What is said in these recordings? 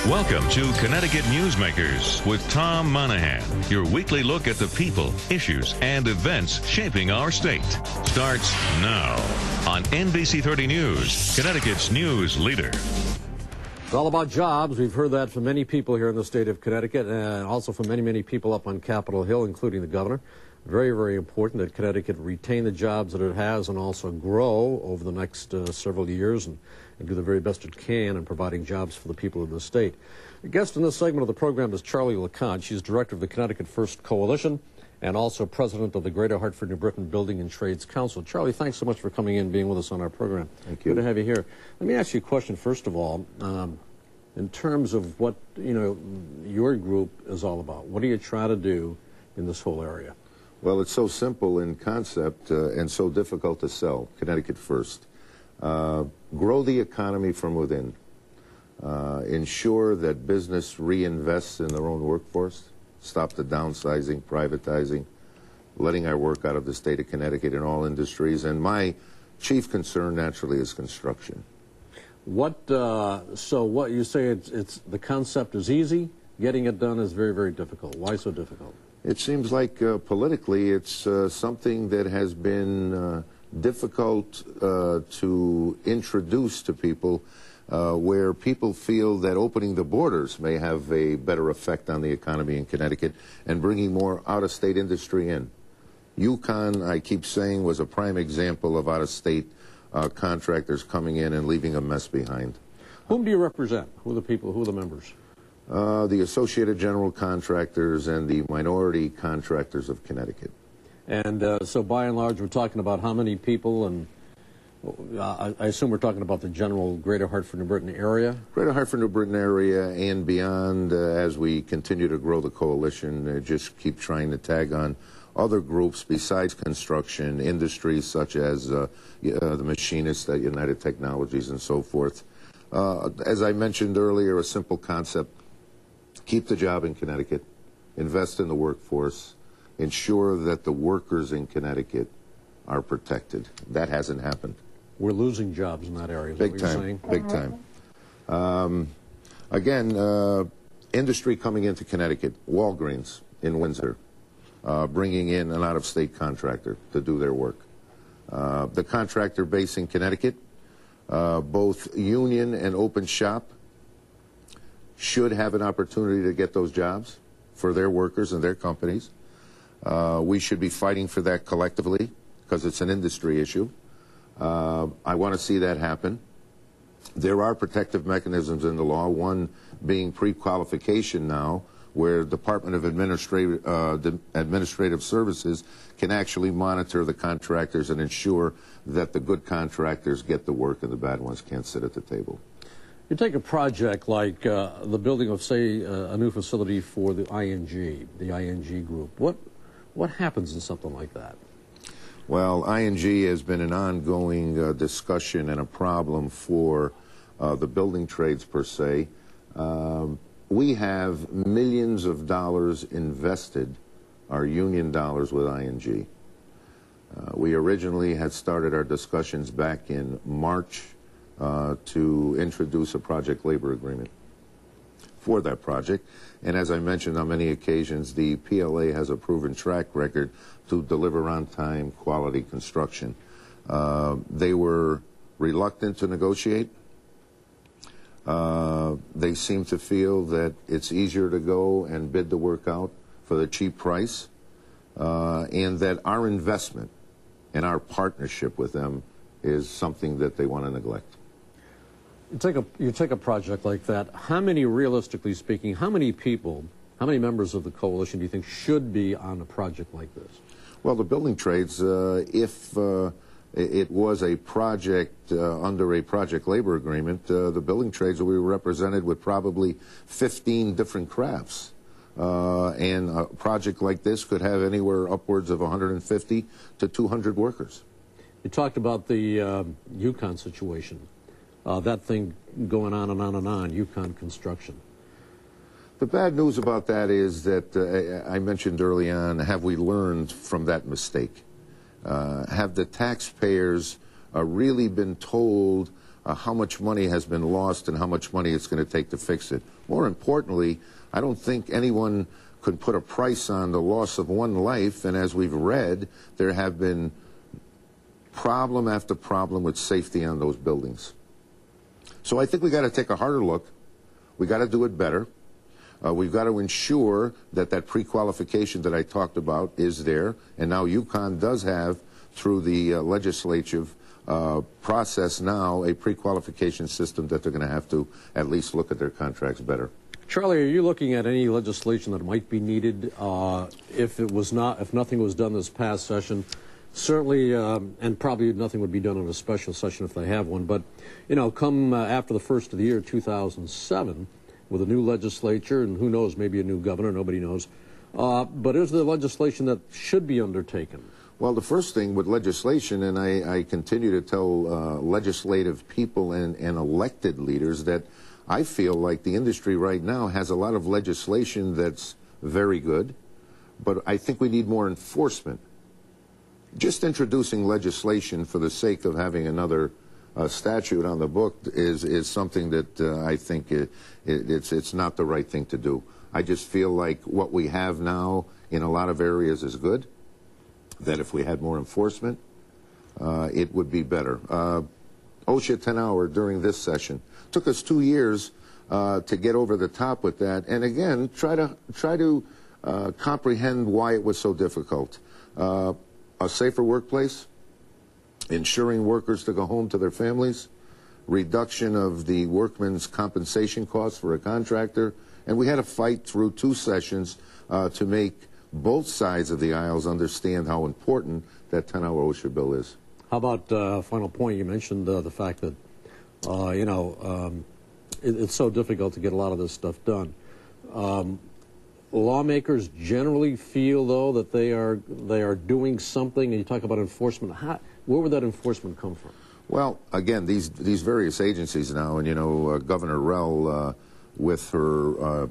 Welcome to Connecticut Newsmakers with Tom Monahan, your weekly look at the people, issues, and events shaping our state. Starts now on NBC 30 News, Connecticut's news leader. It's all about jobs. We've heard that from many people here in the state of Connecticut and also from many people up on Capitol Hill, including the governor. Very, very important that Connecticut retain the jobs that it has and also grow over the next several years and do the very best it can in providing jobs for the people of the state. A guest in this segment of the program is Charlie LeConte. She's director of the Connecticut First Coalition and also president of the Greater Hartford New Britain Building and Trades Council. Charlie, thanks so much for coming in and being with us on our program. Thank you. Good to have you here. Let me ask you a question, first of all, in terms of what, your group is all about. What do you try to do in this whole area? Well, it's so simple in concept and so difficult to sell. Connecticut First. Grow the economy from within. Ensure that business reinvests in their own workforce. Stop the downsizing, privatizing, letting our work out of the state of Connecticut in all industries. And my chief concern, naturally, is construction. So what you say, it's the concept is easy, getting it done is very, very difficult. Why so difficult? It seems like politically it's something that has been difficult to introduce to people, where people feel that opening the borders may have a better effect on the economy in Connecticut and bringing more out-of-state industry in. UConn, I keep saying, was a prime example of out-of-state contractors coming in and leaving a mess behind. Whom do you represent? Who are the people, who are the members? The Associated General Contractors and the Minority Contractors of Connecticut. And so by and large, we're talking about how many people, and I assume we're talking about the general Greater Hartford, New Britain area? Greater Hartford, New Britain area and beyond, as we continue to grow the coalition, just keep trying to tag on other groups besides construction, industries such as the machinists at United Technologies and so forth. As I mentioned earlier, a simple concept: keep the job in Connecticut, invest in the workforce, ensure that the workers in Connecticut are protected. That hasn't happened. We're losing jobs in that area, is big what time, you're saying? Big time. Again, industry coming into Connecticut, Walgreens in Windsor, bringing in an out-of-state contractor to do their work. The contractor base in Connecticut, both union and open shop, should have an opportunity to get those jobs for their workers and their companies. We should be fighting for that collectively because it's an industry issue. I want to see that happen. There are protective mechanisms in the law, one being pre-qualification now, where Department of Administrative Services can actually monitor the contractors and ensure that the good contractors get the work and the bad ones can't sit at the table. You take a project like the building of, say, a new facility for the ING group. What happens in something like that? Well, ING has been an ongoing discussion and a problem for the building trades per se. We have millions of dollars invested, our union dollars, with ING. We originally had started our discussions back in March to introduce a project labor agreement for that project. And as I mentioned on many occasions, the PLA has a proven track record to deliver on-time, quality construction. They were reluctant to negotiate. They seem to feel that it's easier to go and bid the work out for the cheap price, and that our investment and our partnership with them is something that they want to neglect. You take a project like that, how many, realistically speaking, how many people, how many members of the coalition do you think should be on a project like this? Well, the building trades, if it was a project under a project labor agreement, the building trades will be represented with probably 15 different crafts. And a project like this could have anywhere upwards of 150 to 200 workers. You talked about the UConn situation, that thing going on and on and on, UConn construction. The bad news about that is that I mentioned early on, have we learned from that mistake? Have the taxpayers really been told how much money has been lost and how much money it's going to take to fix it. More importantly, I don't think anyone could put a price on the loss of one life, and as we've read, there have been problem after problem with safety on those buildings. So I think we got to take a harder look. We got to do it better. We've got to ensure that that pre-qualification that I talked about is there, and now UConn does have, through the legislative process now, a pre-qualification system that they're going to have to at least look at their contracts better. Charlie, are you looking at any legislation that might be needed if nothing was done this past session? Certainly, and probably nothing would be done in a special session if they have one, but, you know, come after the first of the year, 2007, with a new legislature, and who knows, maybe a new governor, nobody knows, but is there legislation that should be undertaken? Well, the first thing with legislation, and I continue to tell legislative people and elected leaders that I feel like the industry right now has a lot of legislation that's very good, but I think we need more enforcement. Just introducing legislation for the sake of having another statute on the book is something that I think it's not the right thing to do. I just feel like what we have now in a lot of areas is good, that if we had more enforcement, it would be better. OSHA 10-hour during this session. Took us 2 years to get over the top with that, and again, try to comprehend why it was so difficult. A safer workplace, ensuring workers to go home to their families, reduction of the workman's compensation costs for a contractor, and we had to fight through 2 sessions to make both sides of the aisles understand how important that 10-hour OSHA bill is. How about final point? You mentioned the fact that you know, it's so difficult to get a lot of this stuff done. Lawmakers generally feel, though, that they are doing something. And you talk about enforcement. Where would that enforcement come from? Well, again, these various agencies now, and you know, Governor Rell, with her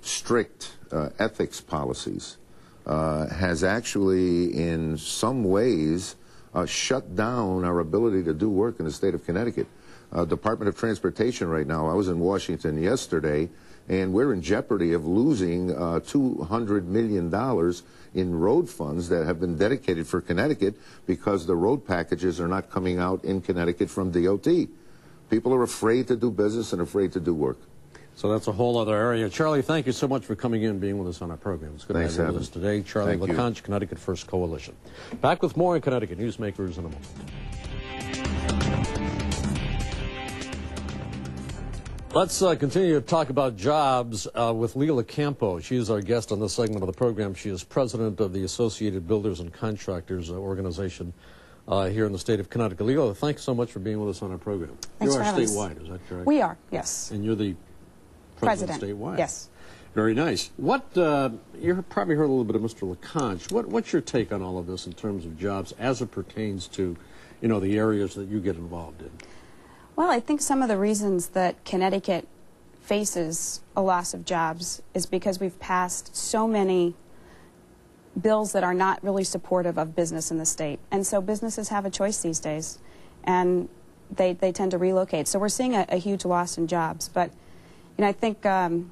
strict ethics policies, has actually, in some ways, shut down our ability to do work in the state of Connecticut. Department of Transportation right now, I was in Washington yesterday, and we're in jeopardy of losing $200 million in road funds that have been dedicated for Connecticut because the road packages are not coming out in Connecticut from DOT. People are afraid to do business and afraid to do work. So that's a whole other area. Charlie, thank you so much for coming in and being with us on our program. It's good to have you with us today. Charlie LeConte, Connecticut First Coalition. Back with more in Connecticut Newsmakers in a moment. Let's continue to talk about jobs with Leila Campo. She is our guest on this segment of the program. She is president of the Associated Builders and Contractors organization here in the state of Connecticut. Leila, thanks so much for being with us on our program. Thanks you are for having us. statewide, is that correct? We are, yes. And you're the president statewide? Yes. Very nice. What, you probably heard a little bit of Mr. LeConte. What's your take on all of this in terms of jobs as it pertains to, you know, the areas that you get involved in? Well, I think some of the reasons that Connecticut faces a loss of jobs is because we've passed so many bills that are not really supportive of business in the state. And so businesses have a choice these days, and they tend to relocate. So we're seeing a huge loss in jobs. But, you know, I think I'd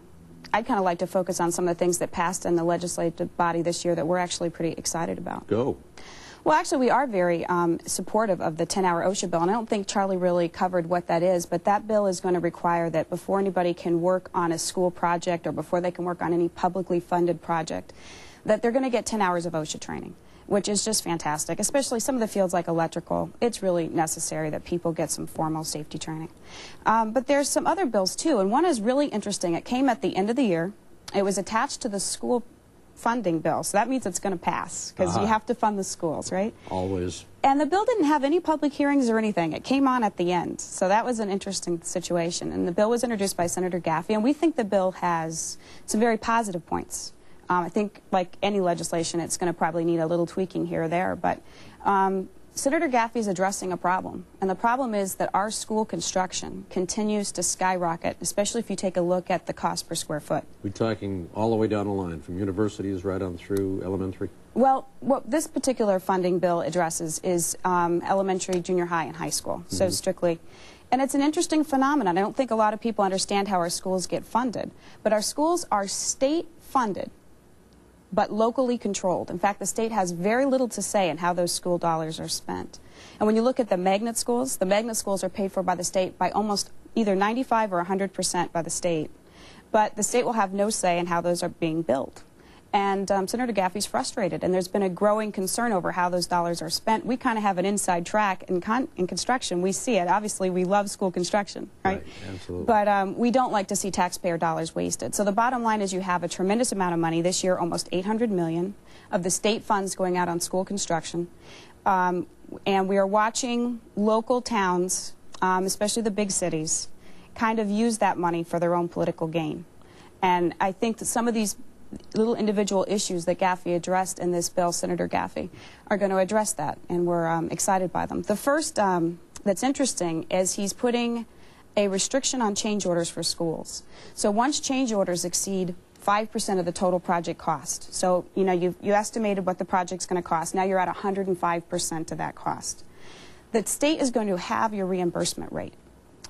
kind of like to focus on some of the things that passed in the legislative body this year that we're actually pretty excited about. Go. Well, actually, we are very supportive of the 10-hour OSHA bill, and I don't think Charlie really covered what that is, but that bill is going to require that before anybody can work on a school project or before they can work on any publicly funded project, that they're going to get 10 hours of OSHA training, which is just fantastic, especially some of the fields like electrical. It's really necessary that people get some formal safety training. But there's some other bills, too, and one is really interesting. It came at the end of the year. It was attached to the school funding bill, so that means it's going to pass because you have to fund the schools, right? Always. And the bill didn't have any public hearings or anything. It came on at the end, so that was an interesting situation. And the bill was introduced by Senator Gaffey, and we think the bill has some very positive points. I think, like any legislation, it's going to probably need a little tweaking here or there, but Senator Gaffey is addressing a problem, and the problem is that our school construction continues to skyrocket, especially if you take a look at the cost per square foot. We're talking all the way down the line, from universities right on through elementary? Well, what this particular funding bill addresses is elementary, junior high, and high school, so strictly. And it's an interesting phenomenon. I don't think a lot of people understand how our schools get funded. But our schools are state-funded, but locally controlled. In fact, the state has very little to say in how those school dollars are spent. And when you look at the magnet schools are paid for by the state by almost either 95 or 100% by the state. But the state will have no say in how those are being built. And Senator Gaffey's frustrated, and there's been a growing concern over how those dollars are spent. We kind of have an inside track in construction. We see it. Obviously, we love school construction, right? Absolutely. But we don't like to see taxpayer dollars wasted. So the bottom line is you have a tremendous amount of money this year, almost $800 million of the state funds going out on school construction. And we are watching local towns, especially the big cities, kind of use that money for their own political gain. And I think that some of these little individual issues that Gaffey addressed in this bill, Senator Gaffey, are going to address that, and we're excited by them. The first that's interesting is he's putting a restriction on change orders for schools. So once change orders exceed 5% of the total project cost, so you know you estimated what the project's going to cost, now you're at 105% of that cost. The state is going to have your reimbursement rate.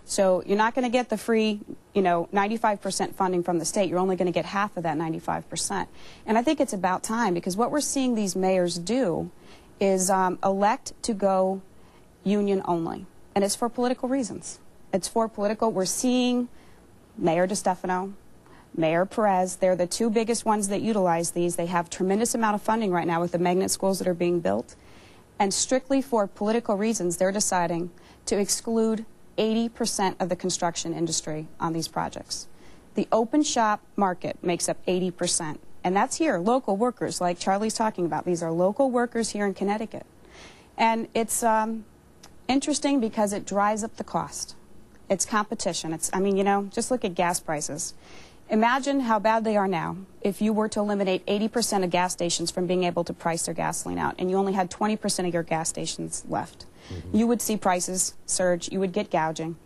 So you're not going to get the free, 95% funding from the state. You're only going to get half of that 95%. And I think it's about time, because what we're seeing these mayors do is elect to go union only. And it's for political reasons. It's for political. We're seeing Mayor DeStefano, Mayor Perez. They're the two biggest ones that utilize these. They have tremendous amount of funding right now with the magnet schools that are being built. And strictly for political reasons, they're deciding to exclude 80% of the construction industry on these projects. The open shop market makes up 80%. And that's here, local workers, like Charlie's talking about. These are local workers here in Connecticut. And it's interesting because it drives up the cost. It's competition. Just look at gas prices. Imagine how bad they are now if you were to eliminate 80% of gas stations from being able to price their gasoline out, and you only had 20% of your gas stations left. You would see prices surge. You would get gouging.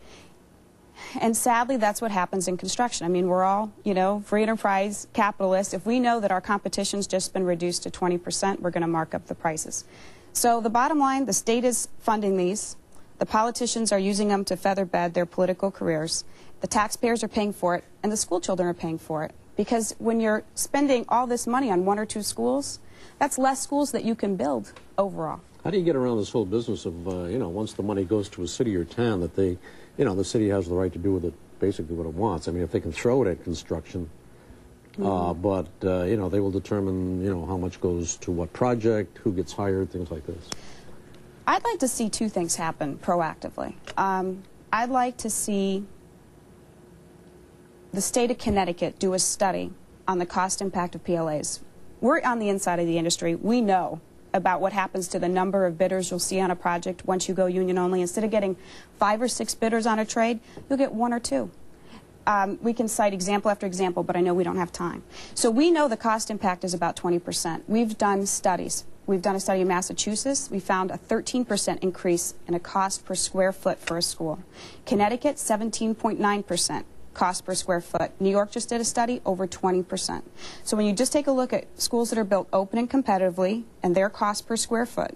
And sadly, that's what happens in construction. I mean, we're all, free enterprise capitalists. If we know that our competition's just been reduced to 20%, we're going to mark up the prices. So the bottom line, the state is funding these. The politicians are using them to feather bed their political careers. The taxpayers are paying for it, and the school children are paying for it. Because when you're spending all this money on one or two schools, that's less schools that you can build overall. How do you get around this whole business of, once the money goes to a city or town, that they, the city has the right to do with it basically what it wants? I mean, if they can throw it at construction, but, they will determine, how much goes to what project, who gets hired, things like this. I'd like to see two things happen proactively. I'd like to see the state of Connecticut do a study on the cost impact of PLAs. We're on the inside of the industry. We know about what happens to the number of bidders you'll see on a project once you go union only. Instead of getting 5 or 6 bidders on a trade, you'll get 1 or 2. We can cite example after example, but I know we don't have time. So we know the cost impact is about 20%. We've done studies. We've done a study in Massachusetts. We found a 13% increase in a cost per square foot for a school. Connecticut, 17.9%. Cost per square foot. New York just did a study, over 20%. So when you just take a look at schools that are built open and competitively and their cost per square foot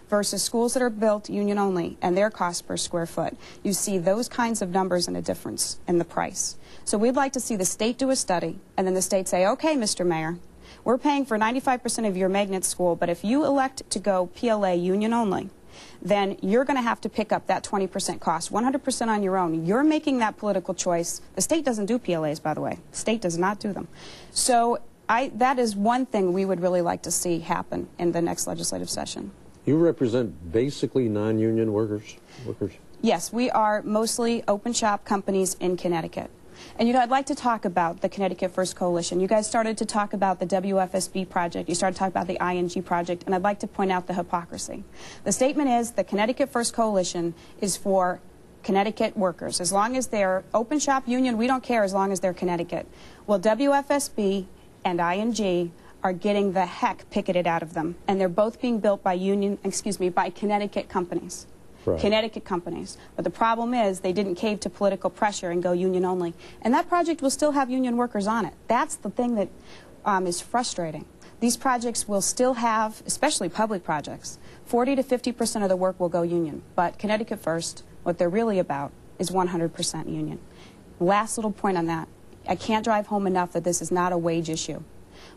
versus schools that are built union only and their cost per square foot, you see those kinds of numbers and a difference in the price. So we'd like to see the state do a study and then the state say, okay, Mr. Mayor, we're paying for 95% of your magnet school, but if you elect to go PLA union only, then you're going to have to pick up that 20% cost, 100% on your own. You're making that political choice. The state doesn't do PLAs, by the way. The state does not do them. So that is one thing we would really like to see happen in the next legislative session. You represent basically non-union workers? Yes, we are mostly open shop companies in Connecticut. And I'd like to talk about the Connecticut First Coalition. You guys started to talk about the WFSB project. You started to talk about the ING project, and I'd like to point out the hypocrisy. The statement is the Connecticut First Coalition is for Connecticut workers. As long as they're open shop union, we don't care as long as they're Connecticut. Well, WFSB and ING are getting the heck picketed out of them, and they're both being built by by Connecticut companies. Right. Connecticut companies. But the problem is they didn't cave to political pressure and go union only. And that project will still have union workers on it. That's the thing that is frustrating. These projects will still have, especially public projects, 40 to 50% of the work will go union. But Connecticut First, what they're really about is 100% union. Last little point on that. I can't drive home enough that this is not a wage issue.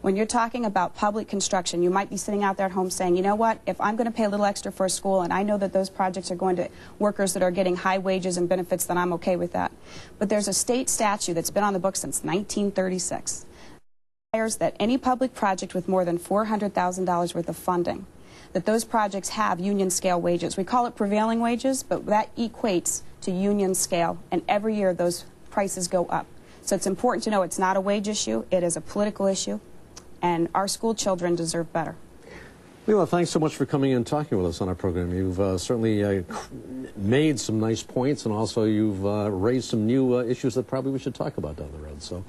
When you're talking about public construction, you might be sitting out there at home saying, you know what, if I'm going to pay a little extra for a school and I know that those projects are going to workers that are getting high wages and benefits, then I'm okay with that. But there's a state statute that's been on the books since 1936 that requires that any public project with more than $400,000 worth of funding, that those projects have union scale wages. We call it prevailing wages, but that equates to union scale, and every year those prices go up. So it's important to know it's not a wage issue, it is a political issue, and our school children deserve better. Leila, thanks so much for coming in and talking with us on our program. You've certainly made some nice points, and also you've raised some new issues that probably we should talk about down the road. So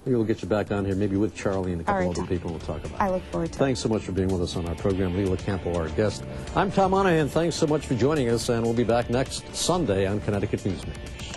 maybe we'll get you back on here, maybe with Charlie and a couple other people we'll talk about. I look forward to it. Thanks so much for being with us on our program. Leila Campo, our guest. I'm Tom Monahan. Thanks so much for joining us, and we'll be back next Sunday on Connecticut Newsmakers.